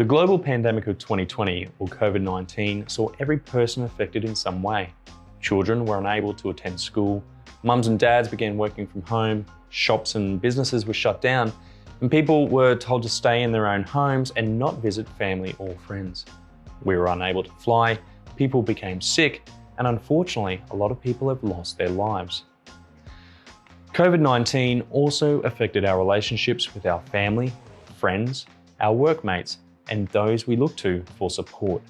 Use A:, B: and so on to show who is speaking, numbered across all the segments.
A: The global pandemic of 2020, or COVID-19, saw every person affected in some way. Children were unable to attend school, mums and dads began working from home, shops and businesses were shut down, and people were told to stay in their own homes and not visit family or friends. We were unable to fly, people became sick, and unfortunately, a lot of people have lost their lives. COVID-19 also affected our relationships with our family, friends, our workmates, and those we look to for support.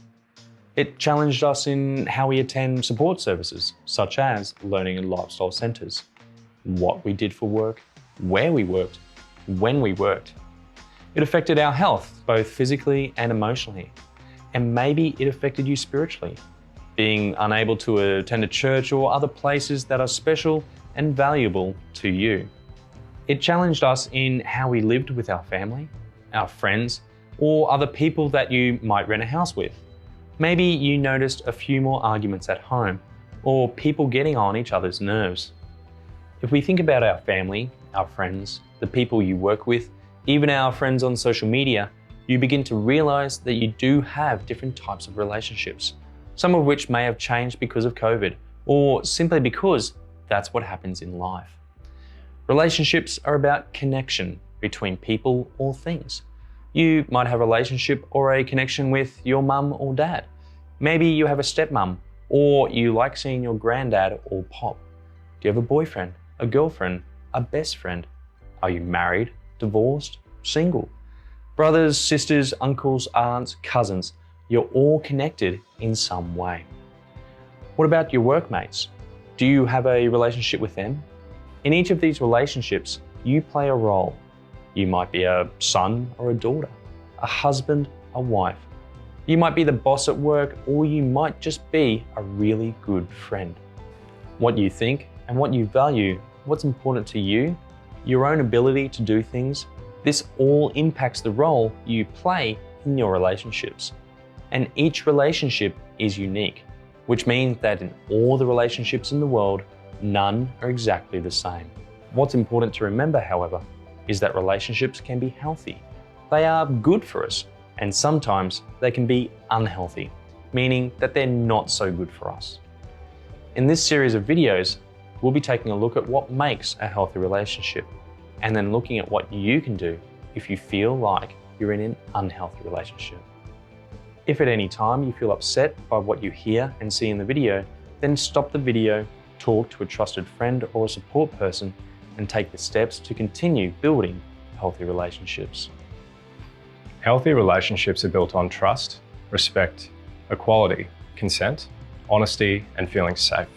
A: It challenged us in how we attend support services, such as learning and lifestyle centres, what we did for work, where we worked, when we worked. It affected our health, both physically and emotionally. And maybe it affected you spiritually, being unable to attend a church or other places that are special and valuable to you. It challenged us in how we lived with our family, our friends, or other people that you might rent a house with. Maybe you noticed a few more arguments at home, or people getting on each other's nerves. If we think about our family, our friends, the people you work with, even our friends on social media, you begin to realize that you do have different types of relationships, some of which may have changed because of COVID, or simply because that's what happens in life. Relationships are about connection between people or things. You might have a relationship or a connection with your mum or dad. Maybe you have a stepmom, or you like seeing your granddad or pop. Do you have a boyfriend, a girlfriend, a best friend? Are you married, divorced, single? Brothers, sisters, uncles, aunts, cousins, you're all connected in some way. What about your workmates? Do you have a relationship with them? In each of these relationships, you play a role. You might be a son or a daughter, a husband, a wife. You might be the boss at work, or you might just be a really good friend. What you think and what you value, what's important to you, your own ability to do things, this all impacts the role you play in your relationships. And each relationship is unique, which means that in all the relationships in the world, none are exactly the same. What's important to remember, however, is that relationships can be healthy. They are good for us, and sometimes they can be unhealthy, meaning that they're not so good for us. In this series of videos, we'll be taking a look at what makes a healthy relationship, and then looking at what you can do if you feel like you're in an unhealthy relationship. If at any time you feel upset by what you hear and see in the video, then stop the video, talk to a trusted friend or a support person, and take the steps to continue building healthy relationships.
B: Healthy relationships are built on trust, respect, equality, consent, honesty, and feeling safe.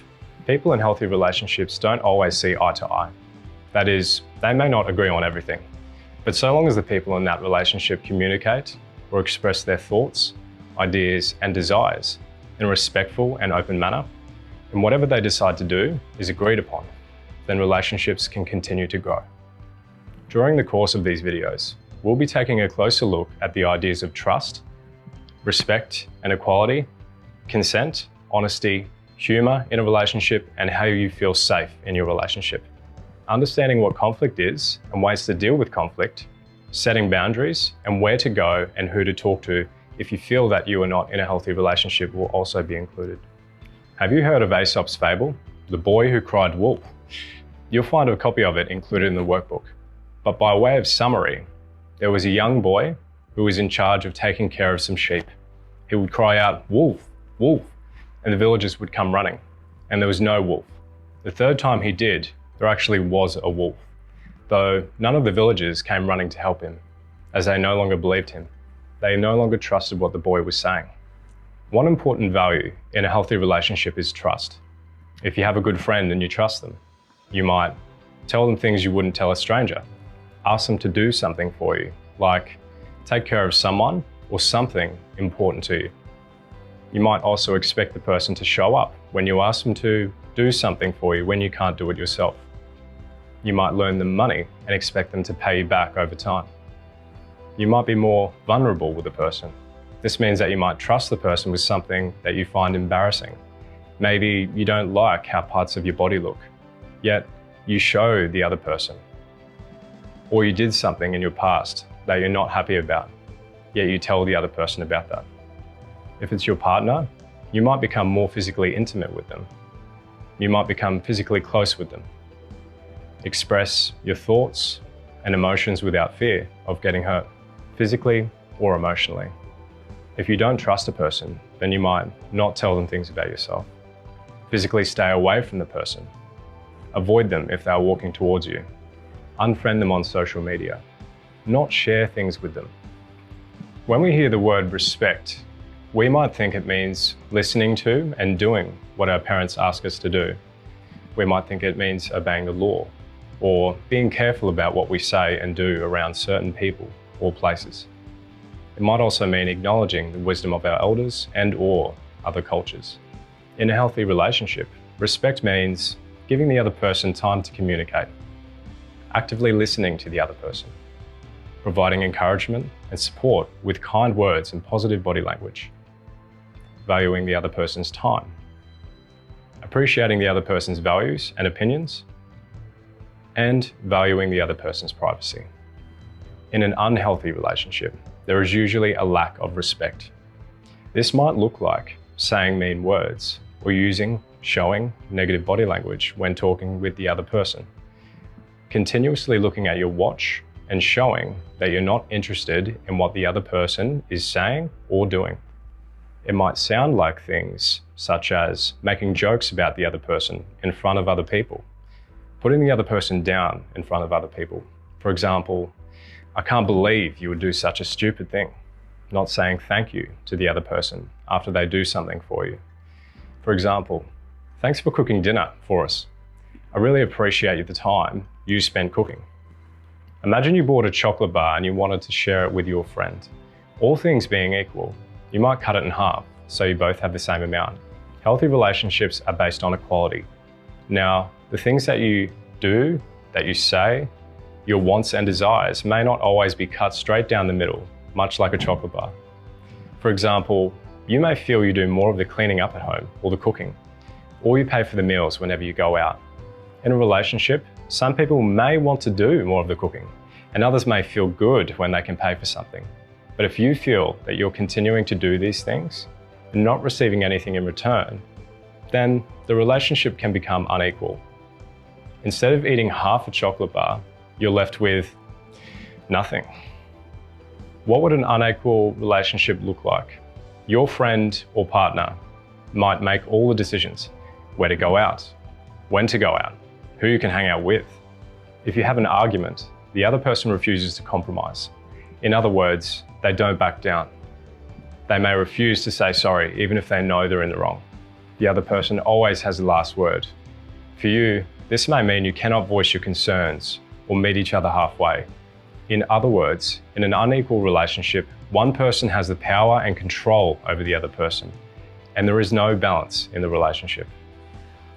B: People in healthy relationships don't always see eye to eye. That is, they may not agree on everything, but so long as the people in that relationship communicate or express their thoughts, ideas, and desires in a respectful and open manner, and whatever they decide to do is agreed upon, then relationships can continue to grow. During the course of these videos, we'll be taking a closer look at the ideas of trust, respect and equality, consent, honesty, humor in a relationship, and how you feel safe in your relationship. Understanding what conflict is and ways to deal with conflict, setting boundaries, and where to go and who to talk to if you feel that you are not in a healthy relationship will also be included. Have you heard of Aesop's fable, The Boy Who Cried Wolf? You'll find a copy of it included in the workbook. But by way of summary, there was a young boy who was in charge of taking care of some sheep. He would cry out, "Wolf, wolf," and the villagers would come running, and there was no wolf. The third time he did, there actually was a wolf, though none of the villagers came running to help him, as they no longer believed him. They no longer trusted what the boy was saying. One important value in a healthy relationship is trust. If you have a good friend and you trust them, you might tell them things you wouldn't tell a stranger. Ask them to do something for you, like take care of someone or something important to you. You might also expect the person to show up when you ask them to do something for you when you can't do it yourself. You might loan them money and expect them to pay you back over time. You might be more vulnerable with a person. This means that you might trust the person with something that you find embarrassing. Maybe you don't like how parts of your body look, yet you show the other person. Or you did something in your past that you're not happy about. yet you tell the other person about that. If it's your partner, you might become more physically intimate with them. You might become physically close with them. Express your thoughts and emotions without fear of getting hurt, physically or emotionally. If you don't trust a person, then you might not tell them things about yourself. Physically stay away from the person. Avoid them if they are walking towards you. Unfriend them on social media. Not share things with them. When we hear the word respect, we might think it means listening to and doing what our parents ask us to do. We might think it means obeying the law, or being careful about what we say and do around certain people or places. It might also mean acknowledging the wisdom of our elders and/or other cultures. In a healthy relationship, respect means giving the other person time to communicate, actively listening to the other person, providing encouragement and support with kind words and positive body language, valuing the other person's time, appreciating the other person's values and opinions, and valuing the other person's privacy. In an unhealthy relationship, there is usually a lack of respect. This might look like saying mean words or showing negative body language when talking with the other person. Continuously looking at your watch and showing that you're not interested in what the other person is saying or doing. It might sound like things such as making jokes about the other person in front of other people, putting the other person down in front of other people. For example, I can't believe you would do such a stupid thing. Not saying thank you to the other person after they do something for you. For example, thanks for cooking dinner for us. I really appreciate the time you spent cooking. Imagine you bought a chocolate bar and you wanted to share it with your friend. All things being equal, you might cut it in half so you both have the same amount. Healthy relationships are based on equality. Now, the things that you do, that you say, your wants and desires may not always be cut straight down the middle, much like a chocolate bar. For example, you may feel you do more of the cleaning up at home or the cooking, or you pay for the meals whenever you go out. In a relationship, some people may want to do more of the cooking, and others may feel good when they can pay for something. But if you feel that you're continuing to do these things and not receiving anything in return, then the relationship can become unequal. Instead of eating half a chocolate bar, you're left with nothing. What would an unequal relationship look like? Your friend or partner might make all the decisions: where to go out, when to go out, who you can hang out with. If you have an argument, the other person refuses to compromise. In other words, they don't back down. They may refuse to say sorry even if they know they're in the wrong. The other person always has the last word. For you, this may mean you cannot voice your concerns or meet each other halfway. In other words, in an unequal relationship, one person has the power and control over the other person, and there is no balance in the relationship.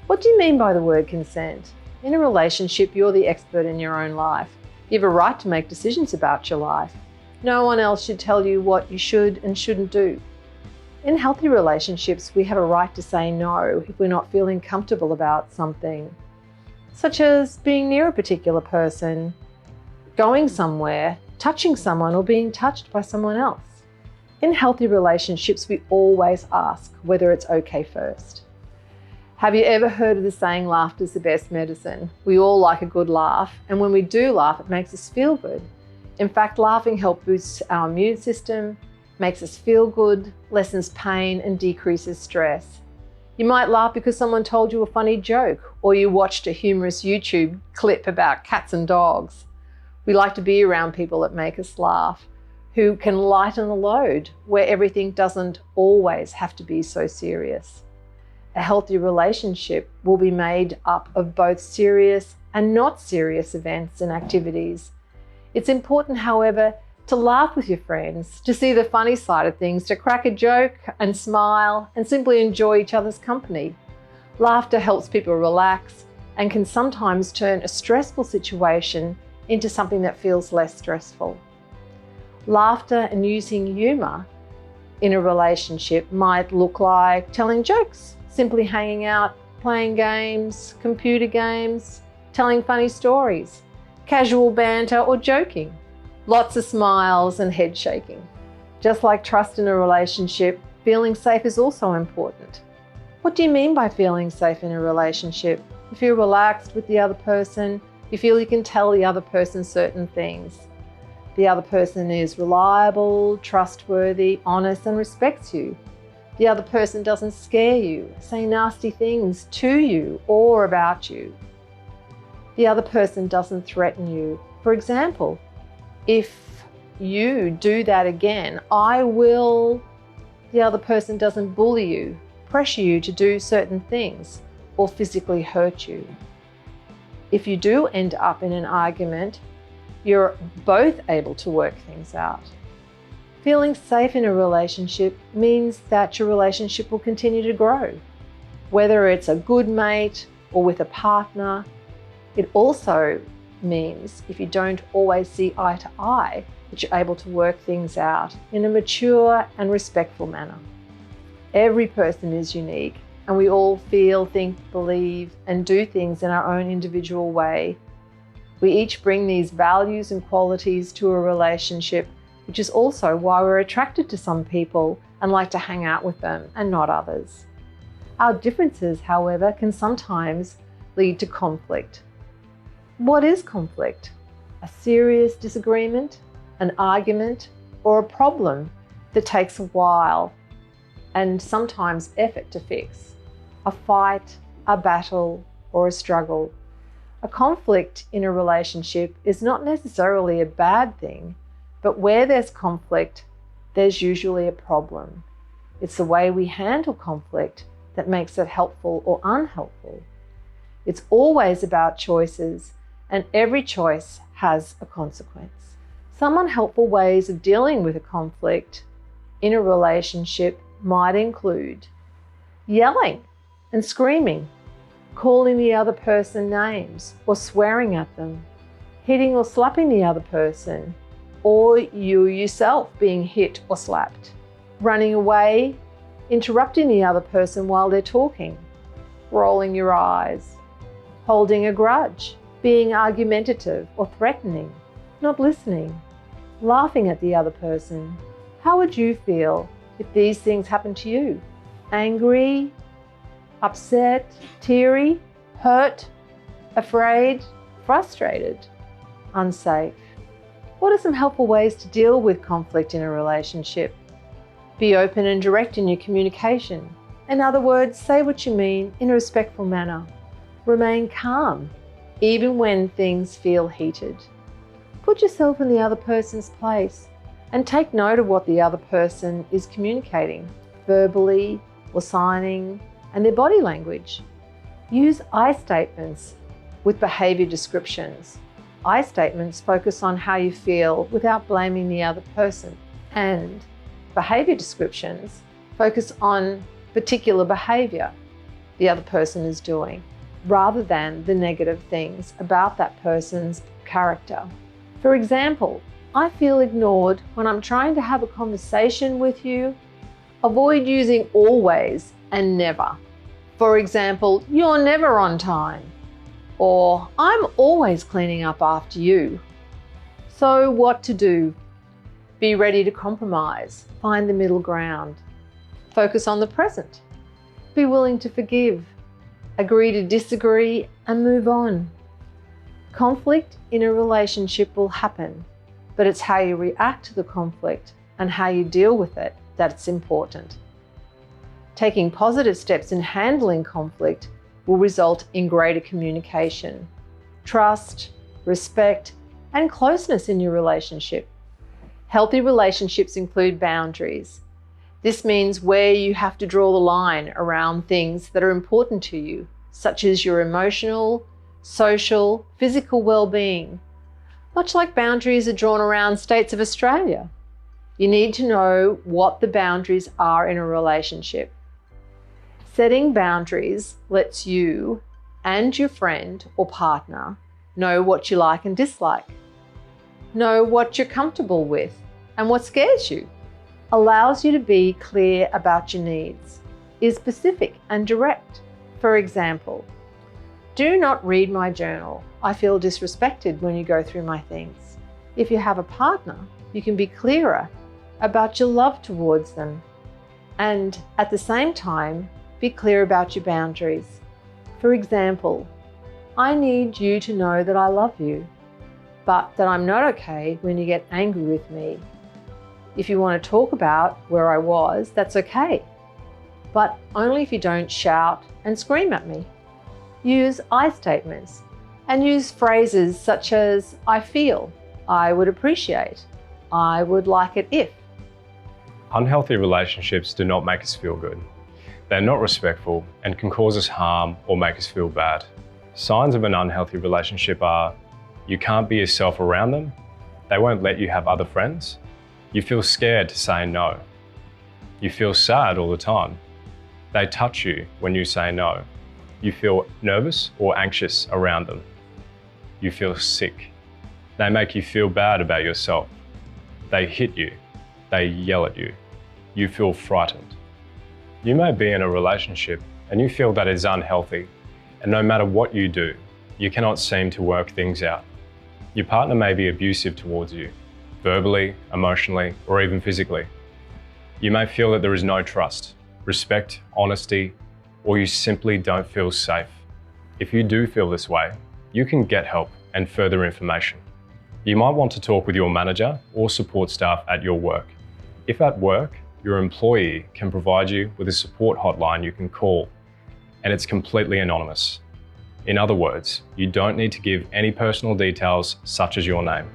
C: What do you mean by the word consent? In a relationship, you're the expert in your own life. You have a right to make decisions about your life. No one else should tell you what you should and shouldn't do. In healthy relationships, we have a right to say no if we're not feeling comfortable about something, such as being near a particular person, going somewhere, touching someone, or being touched by someone else. In healthy relationships, we always ask whether it's okay first. Have you ever heard of the saying, laughter's the best medicine? We all like a good laugh, and when we do laugh, it makes us feel good. In fact, laughing helps boost our immune system, makes us feel good, lessens pain, and decreases stress. You might laugh because someone told you a funny joke, or you watched a humorous YouTube clip about cats and dogs. We like to be around people that make us laugh, who can lighten the load, where everything doesn't always have to be so serious. A healthy relationship will be made up of both serious and not serious events and activities. It's important, however, to laugh with your friends, to see the funny side of things, to crack a joke and smile and simply enjoy each other's company. Laughter helps people relax and can sometimes turn a stressful situation into something that feels less stressful. Laughter and using humour in a relationship might look like telling jokes, simply hanging out, playing games, computer games, telling funny stories, casual banter or joking, lots of smiles and head shaking. Just like trust in a relationship, feeling safe is also important. What do you mean by feeling safe in a relationship? You feel relaxed with the other person, you feel you can tell the other person certain things. The other person is reliable, trustworthy, honest, and respects you. The other person doesn't scare you, say nasty things to you or about you. The other person doesn't threaten you. For example, if you do that again, I will. The other person doesn't bully you, pressure you to do certain things, or physically hurt you. If you do end up in an argument, you're both able to work things out. Feeling safe in a relationship means that your relationship will continue to grow. Whether it's a good mate or with a partner, it also means if you don't always see eye to eye, that you're able to work things out in a mature and respectful manner. Every person is unique, and we all feel, think, believe, and do things in our own individual way. We each bring these values and qualities to a relationship, which is also why we're attracted to some people and like to hang out with them and not others. Our differences, however, can sometimes lead to conflict. What is conflict? A serious disagreement, an argument, or a problem that takes a while and sometimes effort to fix. A fight, a battle, or a struggle. A conflict in a relationship is not necessarily a bad thing, but where there's conflict, there's usually a problem. It's the way we handle conflict that makes it helpful or unhelpful. It's always about choices, and every choice has a consequence. Some unhelpful ways of dealing with a conflict in a relationship might include yelling and screaming, calling the other person names or swearing at them, hitting or slapping the other person, or you yourself being hit or slapped, running away, interrupting the other person while they're talking, rolling your eyes, holding a grudge, being argumentative or threatening, not listening, laughing at the other person. How would you feel if these things happened to you? Angry, upset, teary, hurt, afraid, frustrated, unsafe. What are some helpful ways to deal with conflict in a relationship? Be open and direct in your communication. In other words, say what you mean in a respectful manner. Remain calm, even when things feel heated. Put yourself in the other person's place and take note of what the other person is communicating, verbally or signing, and their body language. Use I statements with behaviour descriptions. I statements focus on how you feel without blaming the other person, and behaviour descriptions focus on particular behaviour the other person is doing, rather than the negative things about that person's character. For example, I feel ignored when I'm trying to have a conversation with you. Avoid using always and never. For example, you're never on time, or I'm always cleaning up after you. So what to do? Be ready to compromise, find the middle ground. Focus on the present. Be willing to forgive, agree to disagree, and move on. Conflict in a relationship will happen, but it's how you react to the conflict and how you deal with it that's important. Taking positive steps in handling conflict will result in greater communication, trust, respect, and closeness in your relationship. Healthy relationships include boundaries. This means where you have to draw the line around things that are important to you, such as your emotional, social, physical well-being. Much like boundaries are drawn around states of Australia, you need to know what the boundaries are in a relationship. Setting boundaries lets you and your friend or partner know what you like and dislike, know what you're comfortable with and what scares you, allows you to be clear about your needs, is specific and direct. For example, do not read my journal. I feel disrespected when you go through my things. If you have a partner, you can be clearer about your love towards them, and at the same time, be clear about your boundaries. For example, I need you to know that I love you, but that I'm not okay when you get angry with me. If you want to talk about where I was, that's okay, but only if you don't shout and scream at me. Use I statements and use phrases such as I feel, I would appreciate, I would like it if.
B: Unhealthy relationships do not make us feel good. They're not respectful and can cause us harm or make us feel bad. Signs of an unhealthy relationship are you can't be yourself around them, they won't let you have other friends, you feel scared to say no, you feel sad all the time, they touch you when you say no, you feel nervous or anxious around them, you feel sick, they make you feel bad about yourself, they hit you, they yell at you, you feel frightened. You may be in a relationship and you feel that it's unhealthy, and no matter what you do, you cannot seem to work things out. Your partner may be abusive towards you, verbally, emotionally, or even physically. You may feel that there is no trust, respect, honesty, or you simply don't feel safe. If you do feel this way, you can get help and further information. You might want to talk with your manager or support staff at your work. If at work, your employee can provide you with a support hotline you can call, and it's completely anonymous. In other words, you don't need to give any personal details such as your name.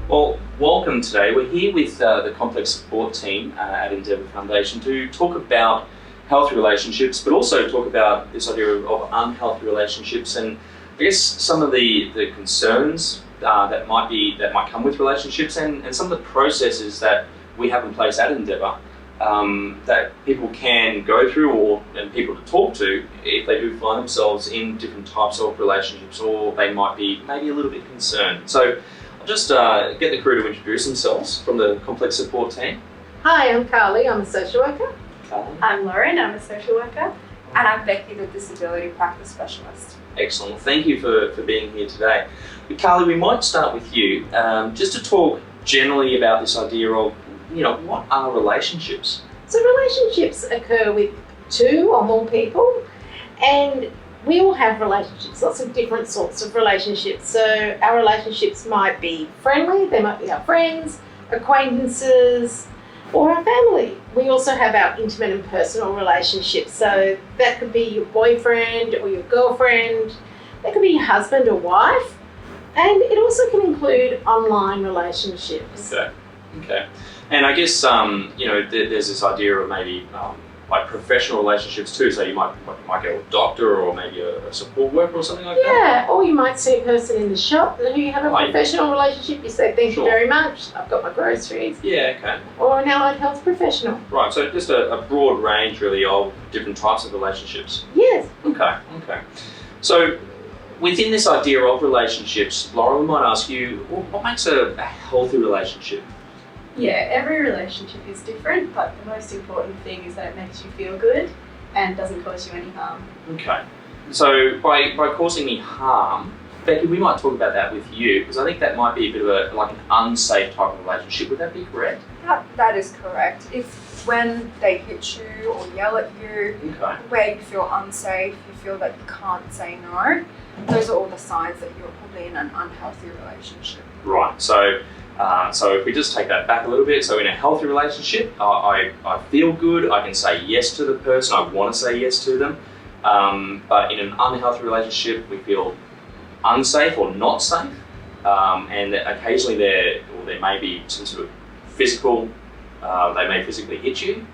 A: Well, welcome today. We're here with the Complex Support team at Endeavour Foundation to talk about healthy relationships, but also talk about this idea of unhealthy relationships and I guess some of the concerns that might come with relationships and some of the processes that we have in place at Endeavour that people can go through and people to talk to if they do find themselves in different types of relationships or they might be maybe a little bit concerned. So I'll just get the crew to introduce themselves from the Complex Support team.
C: Hi, I'm Carly, I'm a social worker.
D: I'm Lauren, I'm a social worker. And I'm Becky, the Disability Practice Specialist.
A: Excellent. Thank you for being here today. But Carly, we might start with you just to talk generally about this idea of, what are relationships?
E: So relationships occur with two or more people, and we all have relationships, lots of different sorts of relationships. So our relationships might be friendly, they might be our friends, acquaintances, or our family. We also have our intimate and personal relationships. So that could be your boyfriend or your girlfriend, that could be your husband or wife, and it also can include online relationships.
A: Okay. And I guess, there's this idea of maybe like professional relationships too. So you might go to a doctor or maybe a support worker or something like that.
E: Yeah, or you might see a person in the shop who you have a professional relationship. You say, thank you very much, I've got my groceries.
A: Yeah, okay.
E: Or an allied health professional.
A: Right, so just a broad range really of different types of relationships.
E: Yes.
A: Okay. So within this idea of relationships, Laura, we might ask you, what makes a healthy relationship?
D: Yeah, every relationship is different, but the most important thing is that it makes you feel good and doesn't cause you any harm.
A: Okay. So by causing me harm, Becky, we might talk about that with you, because I think that might be a bit of an unsafe type of relationship. Would that be correct?
D: That is correct. If when they hit you or yell at you, where you feel unsafe, you feel that you can't say no, those are all the signs that you're probably in an unhealthy relationship.
A: Right. So if we just take that back a little bit, so in a healthy relationship, I feel good, I can say yes to the person, I want to say yes to them. But in an unhealthy relationship, we feel unsafe or not safe, and occasionally there may be some sort of physical, they may physically hit you,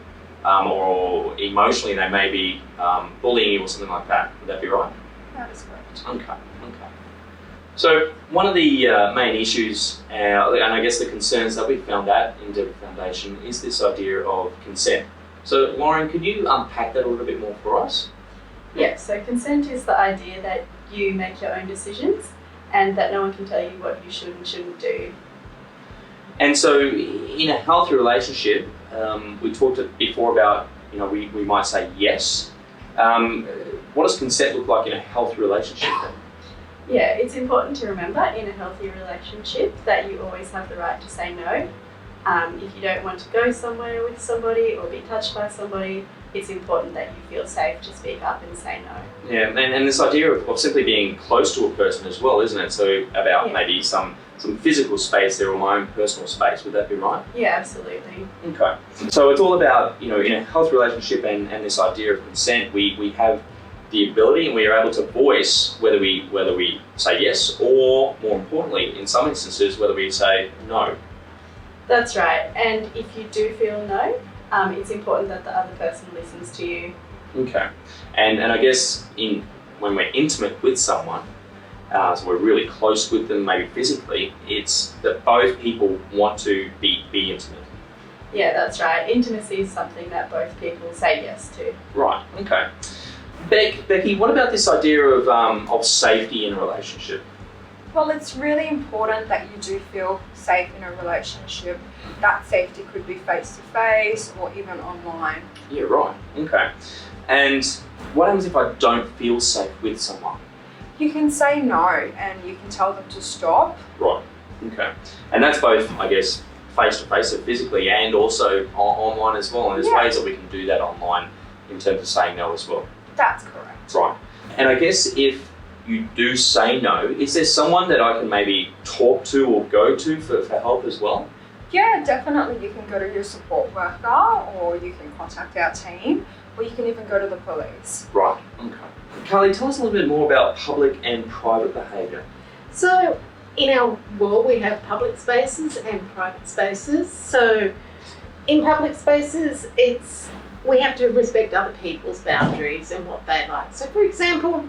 A: or emotionally they may be bullying you or something like that. Would that be right?
D: That is correct.
A: Okay. So one of the main issues, and I guess the concerns that we've found at Endeavour Foundation is this idea of consent. So Lauren, could you unpack that a little bit more for us?
D: Yeah, so consent is the idea that you make your own decisions and that no one can tell you what you should and shouldn't do.
A: And so in a healthy relationship, we talked before about, we might say yes. What does consent look like in a healthy relationship then?
F: Yeah, it's important to remember in a healthy relationship that you always have the right to say no. If you don't want to go somewhere with somebody or be touched by somebody, it's important that you feel safe to speak up and say no.
A: Yeah, and this idea of simply being close to a person as well, isn't it? So about
F: Yeah.
A: maybe some physical space there or my own personal space, would that be right?
F: Yeah, absolutely.
A: Okay. So it's all about, in a healthy relationship and this idea of consent, we have the ability and we are able to voice whether we say yes or, more importantly, in some instances, whether we say no.
F: That's right. And if you do feel no, it's important that the other person listens to you.
A: Okay. And I guess when we're intimate with someone, so we're really close with them, maybe physically, it's that both people want to be intimate.
F: Yeah, that's right. Intimacy is something that both people say yes to.
A: Right. Okay. Becky, what about this idea of safety in a relationship?
D: Well, it's really important that you do feel safe in a relationship. That safety could be face-to-face or even online.
A: Yeah, right. Okay. And what happens if I don't feel safe with someone?
D: You can say no and you can tell them to stop.
A: Right. Okay. And that's both, I guess, face-to-face, so physically, and also online as well. And there's
D: Yeah.
A: ways that we can do that online in terms of saying no as well.
D: That's correct.
A: Right. And I guess if you do say no, is there someone that I can maybe talk to or go to for help as well?
D: Yeah, definitely. You can go to your support worker or you can contact our team or you can even go to the police.
A: Right. Okay. Carly, tell us a little bit more about public and private behaviour.
E: So in our world, we have public spaces and private spaces. So in public spaces, we have to respect other people's boundaries and what they like. So for example,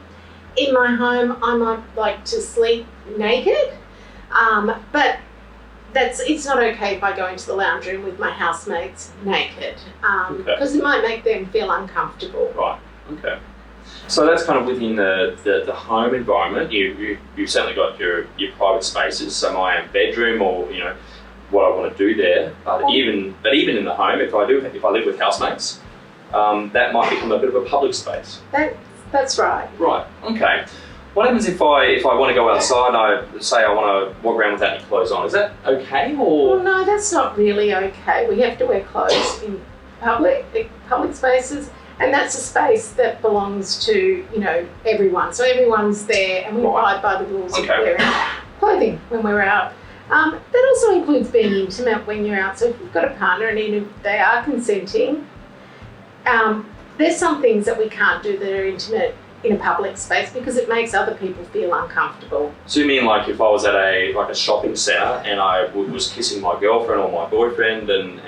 E: in my home, I might like to sleep naked, but it's not okay if I go into the lounge room with my housemates naked, because it might make them feel uncomfortable.
A: Right. Okay. So that's kind of within the home environment. You've certainly got your private spaces. So my own bedroom, or what I want to do there. But even in the home, if I live with housemates, that might become a bit of a public space.
E: That's right.
A: Right. Okay. What happens if I want to go outside? I want to walk around without any clothes on. Is that okay, or?
E: Well, no, that's not really okay. We have to wear clothes in public spaces, and that's a space that belongs to everyone. So everyone's there, and we abide by the rules of wearing clothing when we're out. That also includes being intimate when you're out. So if you've got a partner and even if they are consenting, there's some things that we can't do that are intimate in a public space because it makes other people feel uncomfortable.
A: So you mean like if I was at a shopping centre and I was kissing my girlfriend or my boyfriend and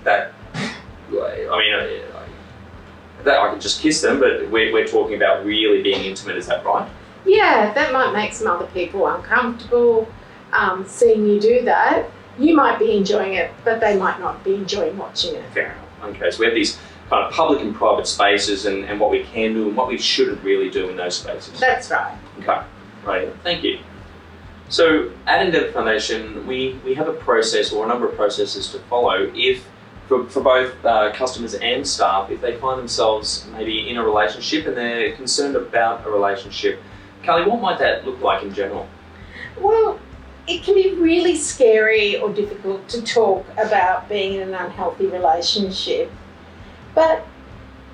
A: that, that I could just kiss them, but we're talking about really being intimate, is that right?
E: Yeah, that might make some other people uncomfortable seeing you do that. You might be enjoying it, but they might not be enjoying watching it.
A: Fair enough. Okay, so we have these kind of public and private spaces and what we can do and what we shouldn't really do in those spaces.
E: That's right.
A: Okay, right, thank you. So at Endeavour Foundation, we have a process or a number of processes to follow for both customers and staff if they find themselves maybe in a relationship and they're concerned about a relationship. Carly, what might that look like in general?
E: Well, it can be really scary or difficult to talk about being in an unhealthy relationship, but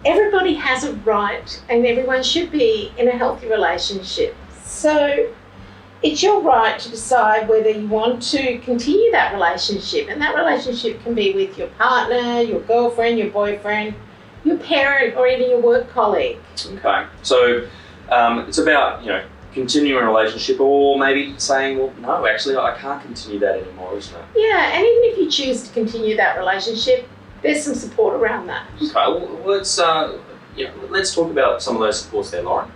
E: everybody has a right and everyone should be in a healthy relationship. So it's your right to decide whether you want to continue that relationship, and that relationship can be with your partner, your girlfriend, your boyfriend, your parent, or even your work colleague.
A: Okay, so it's about continuing a relationship, or maybe saying, well, no, actually, I can't continue that anymore, isn't it?
E: Yeah, and even if you choose to continue that relationship, there's some support around that.
A: Okay, well, let's talk about some of those supports there, Lauren.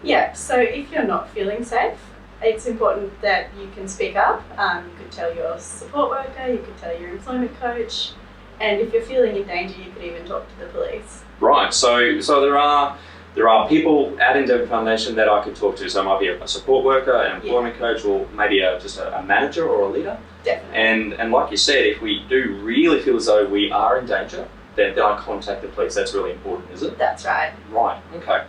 F: Yeah, so if you're not feeling safe, it's important that you can speak up. You could tell your support worker, you could tell your employment coach, and if you're feeling in danger, you could even talk to the police.
A: Right, so there are people at Endeavour Foundation that I could talk to. So it might be a support worker, an employment coach, or maybe just a manager or a leader.
F: Definitely.
A: And like you said, if we do really feel as though we are in danger, then I contact the police. That's really important, is it?
F: That's right.
A: Right, okay.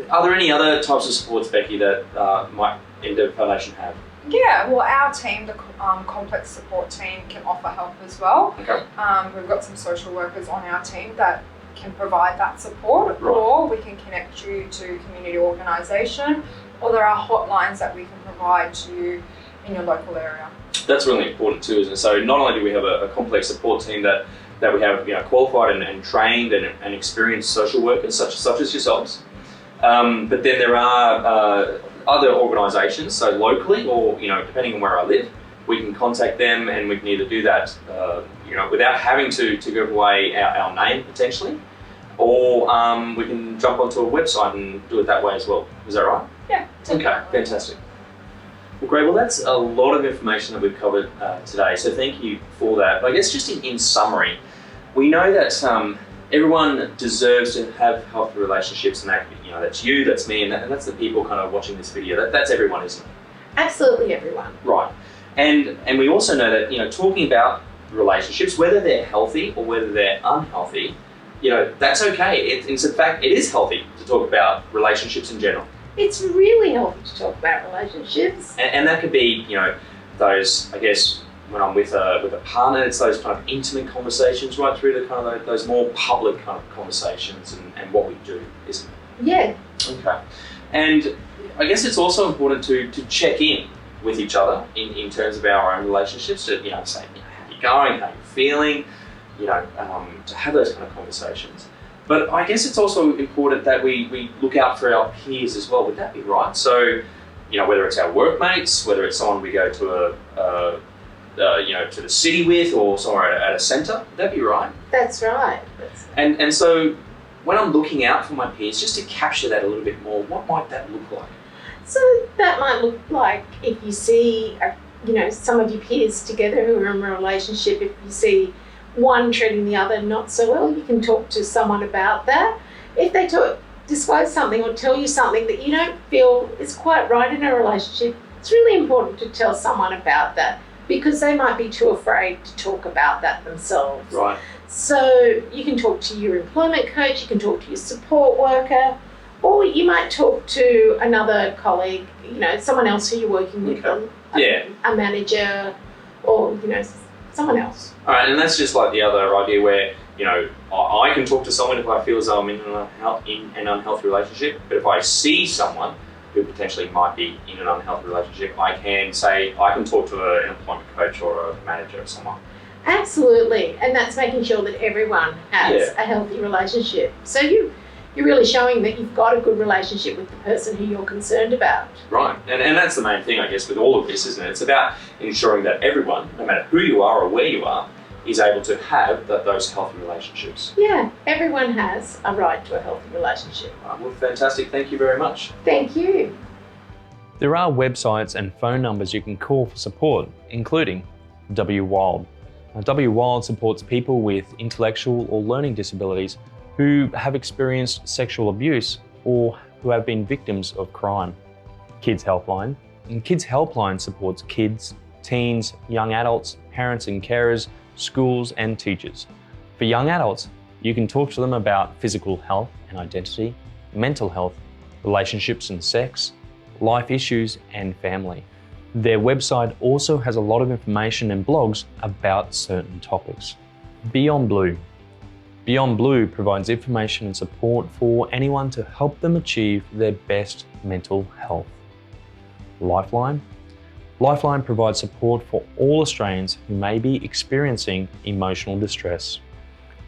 A: Are there any other types of supports, Becky, that might Endeavour Foundation have?
D: Yeah, well, our team, the complex support team, can offer help as well.
A: Okay.
D: We've got some social workers on our team that can provide that support,
A: Right.
D: or we can connect you to community organisation, or there are hotlines that we can provide to you in your local area.
A: That's really important too, isn't it? So not only do we have a complex support team that we have qualified and trained and experienced social workers such as yourselves, but then there are other organisations, so locally or depending on where I live, we can contact them and we can either do that without having to give away our name potentially, or we can jump onto a website and do it that way as well. Is that right?
D: Yeah,
A: Okay,
D: definitely.
A: fantastic. Well, great. Well, that's a lot of information that we've covered today, so thank you for that. But I guess just in summary, we know that everyone deserves to have healthy relationships, and that's you, that's me, and that's the people kind of watching this video. That's everyone, isn't it?
E: Absolutely everyone.
A: Right. And we also know that talking about relationships, whether they're healthy or whether they're unhealthy, that's okay. In fact, it is healthy to talk about relationships in general.
E: It's really healthy to talk about relationships.
A: And that could be, those, I guess, when I'm with a partner, it's those kind of intimate conversations right through to kind of those more public kind of conversations and what we do, isn't it?
E: Yeah.
A: Okay. And I guess it's also important to check in with each other in terms of our own relationships, to say, how you going, how you feeling, to have those kind of conversations. But I guess it's also important that we look out for our peers as well. Would that be right? So, whether it's our workmates, whether it's someone we go to to the city with, or somewhere at a centre, would that be right?
E: That's right.
A: And so when I'm looking out for my peers, just to capture that a little bit more, what might that look like?
E: So that might look like if you see, some of your peers together who are in a relationship, if you see one treating the other not so well, you can talk to someone about that. If they disclose something or tell you something that you don't feel is quite right in a relationship, it's really important to tell someone about that, because they might be too afraid to talk about that themselves.
A: Right.
E: So you can talk to your employment coach, you can talk to your support worker, or you might talk to another colleague, someone else who you're working with,
A: Yeah.
E: a manager, or someone else.
A: All right, and that's just like the other idea where, I can talk to someone if I feel as though I'm in an unhealthy relationship, but if I see someone who potentially might be in an unhealthy relationship, I can talk to an employment coach or a manager or someone.
E: Absolutely, and that's making sure that everyone has a healthy relationship. So you're really showing that you've got a good relationship with the person who you're concerned about.
A: Right, and that's the main thing, I guess, with all of this, isn't it? It's about ensuring that everyone, no matter who you are or where you are, is able to have those healthy relationships.
E: Yeah, everyone has a right to a healthy relationship.
A: Right, well, fantastic. Thank you very much.
E: Thank you.
A: There are websites and phone numbers you can call for support, including WWILD. Now, WWILD supports people with intellectual or learning disabilities who have experienced sexual abuse or who have been victims of crime. Kids Helpline. And Kids Helpline supports kids, teens, young adults, parents and carers, schools and teachers. For young adults, you can talk to them about physical health and identity, mental health, relationships and sex, life issues and family. Their website also has a lot of information and blogs about certain topics. Beyond Blue. Beyond Blue provides information and support for anyone to help them achieve their best mental health. Lifeline. Lifeline provides support for all Australians who may be experiencing emotional distress.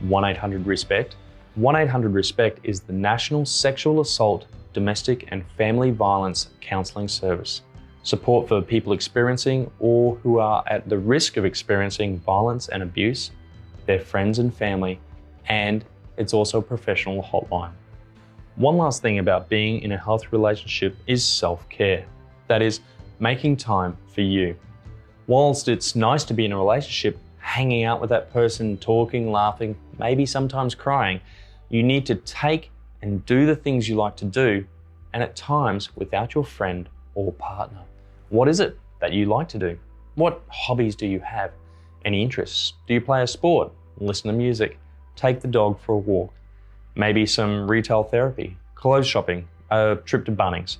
A: 1-800-RESPECT. 1-800-RESPECT is the National Sexual Assault, Domestic and Family Violence Counselling Service. Support for people experiencing or who are at the risk of experiencing violence and abuse, their friends and family, and it's also a professional hotline. One last thing about being in a healthy relationship is self-care. That is, making time for you. Whilst it's nice to be in a relationship, hanging out with that person, talking, laughing, maybe sometimes crying, you need to take and do the things you like to do, and at times without your friend or partner. What is it that you like to do? What hobbies do you have? Any interests? Do you play a sport? Listen to music? Take the dog for a walk? Maybe some retail therapy, clothes shopping, a trip to Bunnings.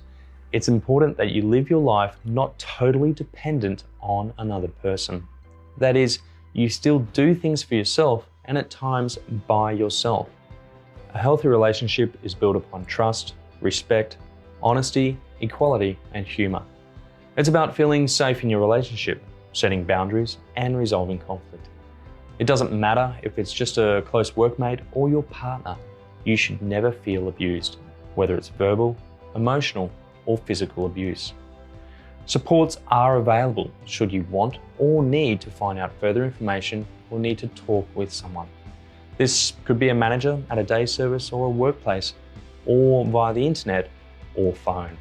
A: It's important that you live your life not totally dependent on another person. That is, you still do things for yourself and at times by yourself. A healthy relationship is built upon trust, respect, honesty, equality, and humour. It's about feeling safe in your relationship, setting boundaries, and resolving conflict. It doesn't matter if it's just a close workmate or your partner. You should never feel abused, whether it's verbal, emotional, or physical abuse. Supports are available should you want or need to find out further information or need to talk with someone. This could be a manager at a day service or a workplace, or via the internet or phone.